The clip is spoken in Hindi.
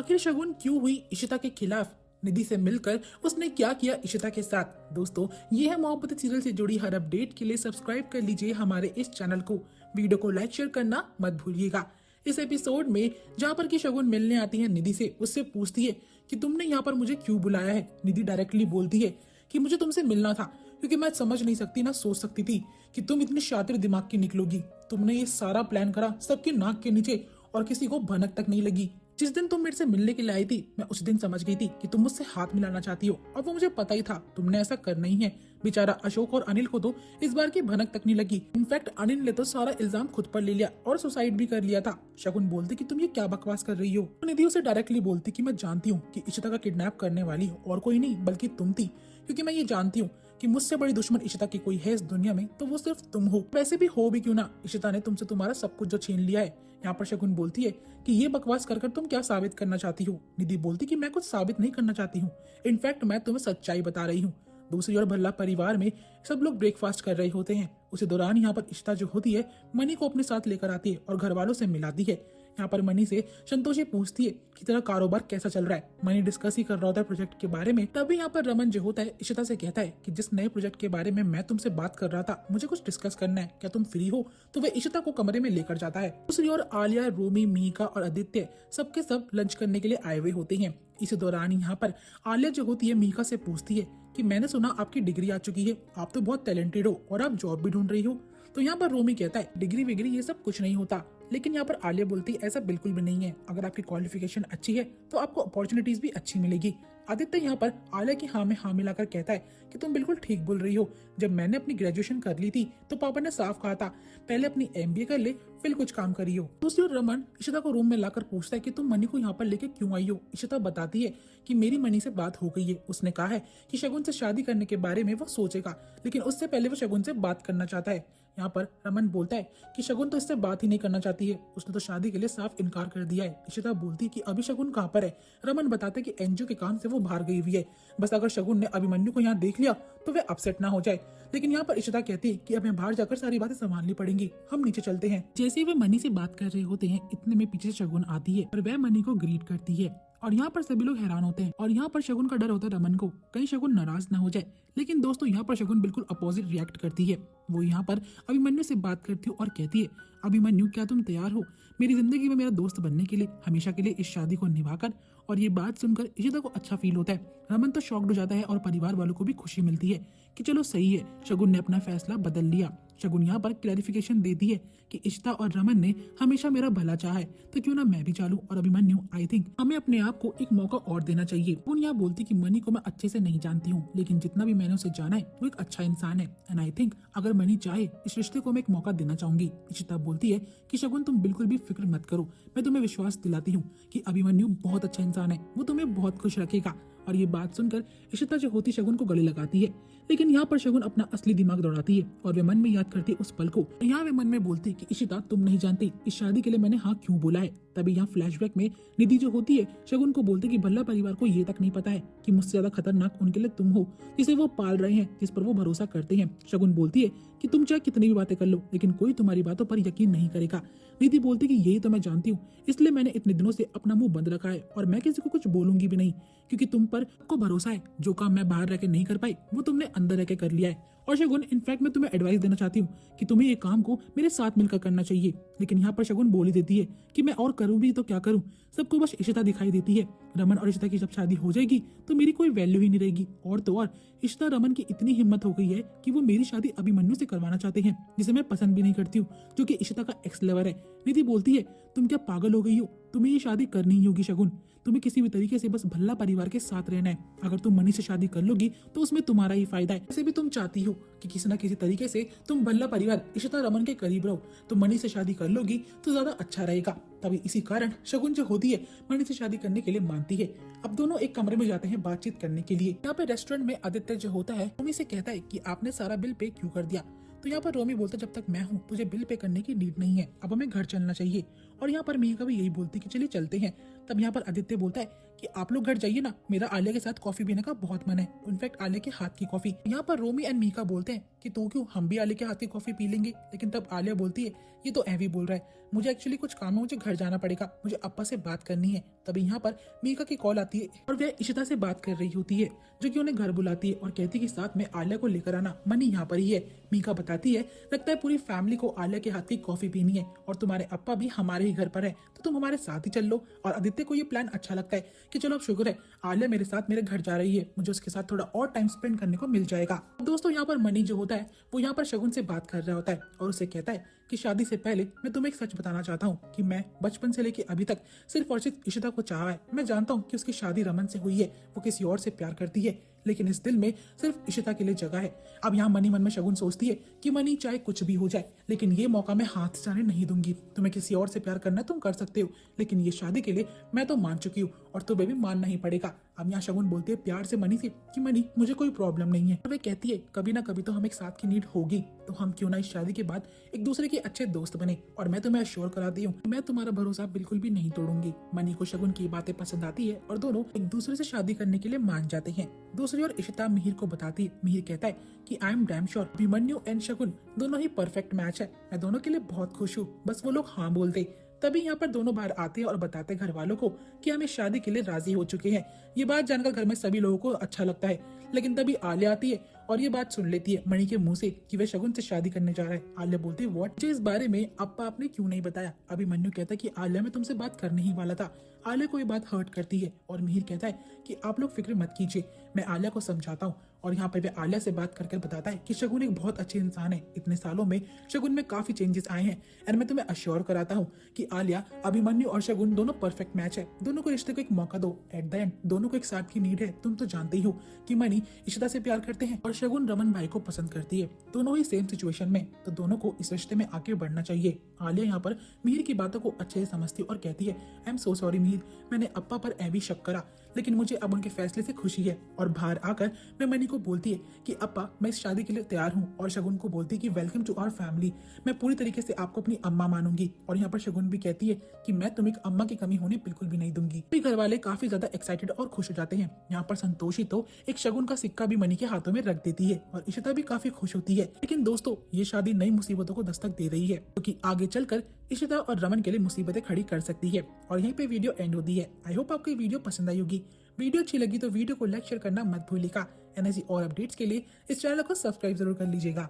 आखिर शगुन क्यों हुई इशिता के खिलाफ? निधि से मिलकर उसने क्या किया इशिता के साथ? दोस्तों, ये है मोहब्बत सीरियल से जुड़ी हर अपडेट के लिए सब्सक्राइब कर लीजिए हमारे इस चैनल को। वीडियो को लाइक शेयर करना मत भूलिएगा। इस एपिसोड में जहाँ पर की शगुन मिलने आती है निधि से, उससे पूछती है कि तुमने यहाँ पर मुझे क्यों बुलाया है। निधि डायरेक्टली बोलती है कि मुझे तुमसे मिलना था, क्योंकि मैं समझ नहीं सकती ना सोच सकती थी कि तुम इतनी शातिर दिमाग की निकलोगी। तुमने ये सारा प्लान करा सबकी नाक के नीचे और किसी को भनक तक नहीं लगी। जिस दिन तुम मेरे से मिलने के लिए आई थी, मैं उस दिन समझ गई थी कि तुम मुझसे हाथ मिलाना चाहती हो, और वो मुझे पता ही था तुमने ऐसा करना ही है। बेचारा अशोक और अनिल को तो इस बार की भनक तक नहीं लगी। इनफैक्ट अनिल ने तो सारा इल्जाम खुद पर ले लिया और सुसाइड भी कर लिया था। शगुन बोलती कि तुम ये क्या बकवास कर रही हो। निधि उसे डायरेक्टली बोलती कि मैं जानती हूँ कि इशिता का किडनैप करने वाली और कोई नहीं बल्कि तुम थी, क्योंकि मैं ये जानती हूँ कि मुझसे बड़ी दुश्मन इशिता की कोई है इस दुनिया में तो वो सिर्फ तुम हो। वैसे भी हो भी क्यों ना, इशिता ने तुमसे तुम्हारा सब कुछ जो छीन लिया है। यहाँ पर शगुन बोलती है कि ये बकवास कर तुम क्या साबित करना चाहती हो। निधि बोलती कि मैं कुछ साबित नहीं करना चाहती हूँ, इनफैक्ट मैं तुम्हें सच्चाई बता रही हूँ। दूसरी ओर भल्ला परिवार में सब लोग ब्रेकफास्ट कर रहे होते हैं। उसी दौरान यहाँ पर इशिता जो होती है मनी को अपने साथ लेकर आती है और घर वालों से मिलाती है। यहाँ पर मनी से संतोषी पूछती है कि तेरा कारोबार कैसा चल रहा है। मनी डिस्कस ही कर रहा होता है प्रोजेक्ट के बारे में। तभी यहाँ पर रमन जो होता है इशिता से कहता है कि जिस नए प्रोजेक्ट के बारे में मैं तुमसे बात कर रहा था, मुझे कुछ डिस्कस करना है, क्या तुम फ्री हो? तो वह इशिता को कमरे में लेकर जाता है। दूसरी ओर आलिया, रोमी, मीका और आदित्य सबके सब लंच करने के लिए आए हुए होते हैं। इसी दौरान यहाँ पर आलिया जो होती है मीका से पूछती है कि मैंने सुना आपकी डिग्री आ चुकी है, आप तो बहुत टैलेंटेड हो और आप जॉब भी ढूंढ रही हो। तो यहाँ पर रोमी कहता है डिग्री विग्री ये सब कुछ नहीं होता, लेकिन यहाँ पर आलिया बोलती है ऐसा बिल्कुल भी नहीं है। अगर आपकी क्वालिफिकेशन अच्छी है तो आपको अपॉर्चुनिटीज भी अच्छी मिलेगी। आदित्य यहाँ पर आलिया की हाँ में हाँ मिलाकर कहता है कि तुम बिल्कुल ठीक बोल रही हो। जब मैंने अपनी ग्रेजुएशन कर ली थी तो पापा ने साफ कहा था पहले अपनी MBA कर ले फिर कुछ काम करियो। दूसरी ओर रमन इशिता को रूम में लाकर पूछता है कि तुम मनी को यहाँ पर लेके क्यों आई हो। इशिता बताती है कि मेरी मनी से बात हो गई है, उसने कहा है कि शगुन से शादी करने के बारे में वो सोचेगा, लेकिन उससे पहले वो शगुन से बात करना चाहता है। यहाँ पर रमन बोलता है कि शगुन तो इससे बात ही नहीं करना चाहती है, उसने तो शादी के लिए साफ इनकार कर दिया है। इशिता बोलती है कि अभी शगुन कहाँ पर है। रमन बताते कि NGO के काम से वो बाहर गई हुई है, बस अगर शगुन ने अभिमन्यु को यहाँ देख लिया तो वह अपसेट ना हो जाए। लेकिन यहाँ पर इशिता कहती है कि हमें बाहर जाकर सारी बातें संभालनी पड़ेंगी, हम नीचे चलते हैं। जैसे ही वे मनी से बात कर रहे होते हैं, इतने में पीछे से शगुन आती है और वह मनी को ग्रीट करती है। और यहाँ पर सभी लोग हैरान होते हैं और यहाँ पर शगुन का डर होता है रमन को, कहीं शगुन नाराज ना हो जाए। लेकिन दोस्तों यहाँ पर शगुन बिल्कुल अपोजिट रिएक्ट करती है। वो यहाँ पर अभिमन्यु से बात करती है और कहती है अभिमन्यु क्या तुम तैयार हो मेरी जिंदगी में मेरा दोस्त बनने के लिए, हमेशा के लिए इस शादी को निभाकर? और ये बात सुनकर इशिता को अच्छा फील होता है। रमन तो शॉक्ड हो जाता है और परिवार वालों को भी खुशी मिलती है कि चलो सही है, शगुन ने अपना फैसला बदल लिया। शगुन यहाँ पर क्लैरिफिकेशन देती है कि इशिता और रमन ने हमेशा मेरा भला चाहा है, तो क्यों ना मैं भी चालूं। और अभिमन्यु आई थिंक हमें अपने आप को एक मौका और देना चाहिए। उन यहाँ बोलती कि मनी को मैं अच्छे से नहीं जानती हूँ, लेकिन जितना भी मैंने उसे जाना है वो एक अच्छा इंसान है, एंड आई थिंक अगर मनी चाहे इस रिश्ते को मैं एक मौका देना चाहूंगी। इशिता बोलती है कि शगुन तुम बिल्कुल भी फिक्र मत करो, मैं तुम्हें विश्वास दिलाती हूँ कि अभिमन्यु बहुत अच्छा इंसान है, वो तुम्हें बहुत खुश रखेगा। और ये बात सुनकर इशिता जो होती शगुन को गले लगाती है। लेकिन यहाँ पर शगुन अपना असली दिमाग दौड़ाती है और वे मन में याद करती है उस पल को। यहाँ वे मन में बोलती कि इशिता तुम नहीं जानती इस शादी के लिए मैंने हाँ क्यों बोला है। तभी यहाँ फ्लैशबैक में निधि जो होती है शगुन को बोलती कि भल्ला परिवार को ये तक नहीं पता है कि मुझसे ज्यादा खतरनाक उनके लिए तुम हो, जिसे वो पाल रहे हैं, जिस पर वो भरोसा करते हैं। शगुन बोलती है कि तुम चाहे कितनी भी बातें कर लो, लेकिन कोई तुम्हारी बातों पर यकीन नहीं करेगा। निधि बोलती कि यही तो मैं जानती हूँ, इसलिए मैंने इतने दिनों से अपना मुंह बंद रखा है और मैं किसी को कुछ बोलूंगी भी नहीं, क्योंकि तुम पर को भरोसा है। जो काम मैं बाहर रह के नहीं कर पाई वो तुमने अंदर रह के कर लिया है। और शगुन इनफैक्ट मैं तुम्हें एडवाइस देना चाहती हूँ कि तुम्हें ये काम को मेरे साथ मिलकर करना चाहिए। लेकिन यहाँ पर शगुन बोल ही देती है कि मैं और करूँ भी तो क्या करूँ, सबको बस इशिता दिखाई देती है। रमन और इशिता की जब शादी हो जाएगी तो मेरी कोई वैल्यू ही नहीं रहेगी। और तो और इशिता रमन की इतनी हिम्मत हो गई है कि वो मेरी शादी अभिमन्यु से करवाना चाहते हैं, जिसे मैं पसंद भी नहीं करती हूँ, जो कि इशिता का एक्स लवर है। निधि बोलती है तुम क्या पागल हो गई हो, तुम्हें ये शादी करनी ही होगी शगुन, तुम्हें किसी भी तरीके से बस भल्ला परिवार के साथ रहना है। अगर तुम मनी से शादी कर लोगी तो उसमें तुम्हारा ही फायदा है। वैसे भी तुम चाहती हो कि किसी न किसी तरीके से तुम भल्ला परिवार इशिता रमन के करीब रहो, तो मनी से शादी कर लोगी तो ज्यादा अच्छा रहेगा। तभी इसी कारण शगुन जो होती है मनी से शादी करने के लिए मानती है। अब दोनों एक कमरे में जाते हैं बातचीत करने के लिए। यहाँ पे रेस्टोरेंट में आदित्य जो होता है रोमी से कहता है कि आपने सारा बिल पे क्यों कर दिया। तो यहाँ पर रोमी बोलता जब तक मैं हूँ तुझे बिल पे करने की नीड नहीं है, अब हमें घर चलना चाहिए। और यहाँ पर मीका भी यही बोलती कि चलिए चलते हैं। तब यहाँ पर आदित्य बोलता है कि आप लोग घर जाइए ना, मेरा आलिया के साथ कॉफी पीने का बहुत मन है, इनफैक्ट आलिया के हाथ की कॉफी। यहाँ पर रोमी एंड मीका बोलते हैं कि तू क्यों, हम भी आलिया के हाथ की कॉफी पी लेंगे। लेकिन तब आलिया बोलती है ये तो एवी बोल रहा है, मुझे एक्चुअली कुछ काम है, मुझे घर जाना पड़ेगा, मुझे अप्पा से बात करनी है। तभी यहाँ पर मीका की कॉल आती है और वह इशिता से बात कर रही होती है, जो कि उन्हें घर बुलाती है और कहती है कि साथ में आलिया को लेकर आना, मनी यहाँ पर ही है। मीका बताती है लगता है पूरी फैमिली को आलिया के हाथ की कॉफी पीनी है और तुम्हारे अप्पा भी हमारे ही घर पर है, तो तुम हमारे साथ ही चल लो। और आदित्य को ये प्लान अच्छा लगता है कि चलो अब शुक्र है आलिया मेरे साथ मेरे घर जा रही है, मुझे उसके साथ थोड़ा और टाइम स्पेंड करने को मिल जाएगा। दोस्तों यहाँ पर मनी जो होता है वो यहाँ पर शगुन से बात कर रहा होता है और उसे कहता है कि शादी से पहले मैं तुम्हें एक सच बताना चाहता हूँ कि मैं बचपन से लेके अभी तक सिर्फ और सिर्फ इशिता को चाहा है। मैं जानता हूँ कि उसकी शादी रमन से हुई है, वो किसी और से प्यार करती है, लेकिन इस दिल में सिर्फ इशिता के लिए जगह है। अब यहाँ मनी मन में शगुन सोचती है कि मनी चाहे कुछ भी हो जाए, लेकिन ये मौका मैं हाथ से जाने नहीं दूंगी। तुम्हें किसी और से प्यार करना तुम कर सकते हो, लेकिन ये शादी के लिए मैं तो मान चुकी हूँ और तुम्हें भी मानना ही पड़ेगा। अब यहाँ शगुन बोलती है प्यार से मनी से कि मनी मुझे कोई प्रॉब्लम नहीं है। और वे कहती है कभी ना कभी तो हम एक साथ की नीड होगी, तो हम क्यों ना इस शादी के बाद एक दूसरे के अच्छे दोस्त बने। और मैं तुम्हें अश्योर कराती हूँ मैं तुम्हारा भरोसा बिल्कुल भी नहीं तोड़ूंगी। मनी को शगुन की बातें पसंद आती है और दोनों एक दूसरे से शादी करने के लिए मान जाते हैं। दूसरी ओर इशिता मिहिर को बताती है, मिहिर कहता है कि I am damn sure Abhimanyu and Shagun दोनों ही परफेक्ट मैच है, मैं दोनों के लिए बहुत खुश हूँ, बस वो लोग हाँ बोलते। तभी यहाँ पर दोनों बाहर आते हैं और बताते घर वालों को कि हम इस शादी के लिए राजी हो चुके हैं। ये बात जानकर घर में सभी लोगों को अच्छा लगता है, लेकिन तभी आलिया आती है और ये बात सुन लेती है मणि के मुंह से कि वह शगुन से शादी करने जा रहा है। आलिया बोलती है व्हाट, मुझे इस बारे में अप्पा आपने क्यों नहीं बताया। अभिमन्यु कहता है कि आलिया मैं तुमसे बात करने ही वाला था। आलिया को ये बात हर्ट करती है और मिहिर कहता है कि आप लोग फिक्र मत कीजिए, मैं आलिया को समझाता हूँ। और यहाँ पर वह आलिया से बात करके बताता है कि शगुन एक बहुत अच्छे इंसान है, इतने सालों में शगुन में काफी चेंजेस आए हैं एंड मैं तुम्हें अश्योर कराता हूँ कि आलिया अभिमन्यु और शगुन दोनों परफेक्ट मैच है। दोनों को रिश्ते को एक मौका दो, एट द एंड दोनों को एक साथ की नीड है। तुम तो जानते ही हो कि मनी इशिता से प्यार करते हैं और शगुन रमन भाई को पसंद करती है, दोनों ही सेम सिचुएशन में, तो दोनों को इस रिश्ते में आगे बढ़ना चाहिए। आलिया यहाँ पर मिहिर की बातों को अच्छे से समझती और कहती है I am so sorry Mihir, मैंने अप्पा पर ऐवी शक करा, लेकिन मुझे अब उनके फैसले से खुशी है। और बाहर आकर मैं मनी को बोलती है कि अप्पा मैं इस शादी के लिए तैयार हूँ और शगुन को बोलती है कि वेलकम टू आवर फैमिली, मैं पूरी तरीके से आपको अपनी अम्मा मानूंगी। और यहाँ पर शगुन भी कहती है कि मैं तुम्हें एक अम्मा की कमी होने बिल्कुल भी नहीं दूंगी। घर वाले काफी ज्यादा एक्साइटेड और खुश हो जाते हैं। यहाँ पर संतोषी तो एक शगुन का सिक्का भी मनी के हाथों में रख देती है और इशिता भी काफी खुश होती है। लेकिन दोस्तों ये शादी नई मुसीबतों को दस्तक दे रही है, क्योंकि आगे चलकर इशिता और रमन के लिए मुसीबतें खड़ी कर सकती है। और यहीं पे वीडियो एंड होती है। आई होप आपको ये वीडियो पसंद आई होगी। वीडियो अच्छी लगी तो वीडियो को लाइक शेयर करना मत भूलिएगा। एंड ऐसी और अपडेट्स के लिए इस चैनल को सब्सक्राइब जरूर कर लीजिएगा।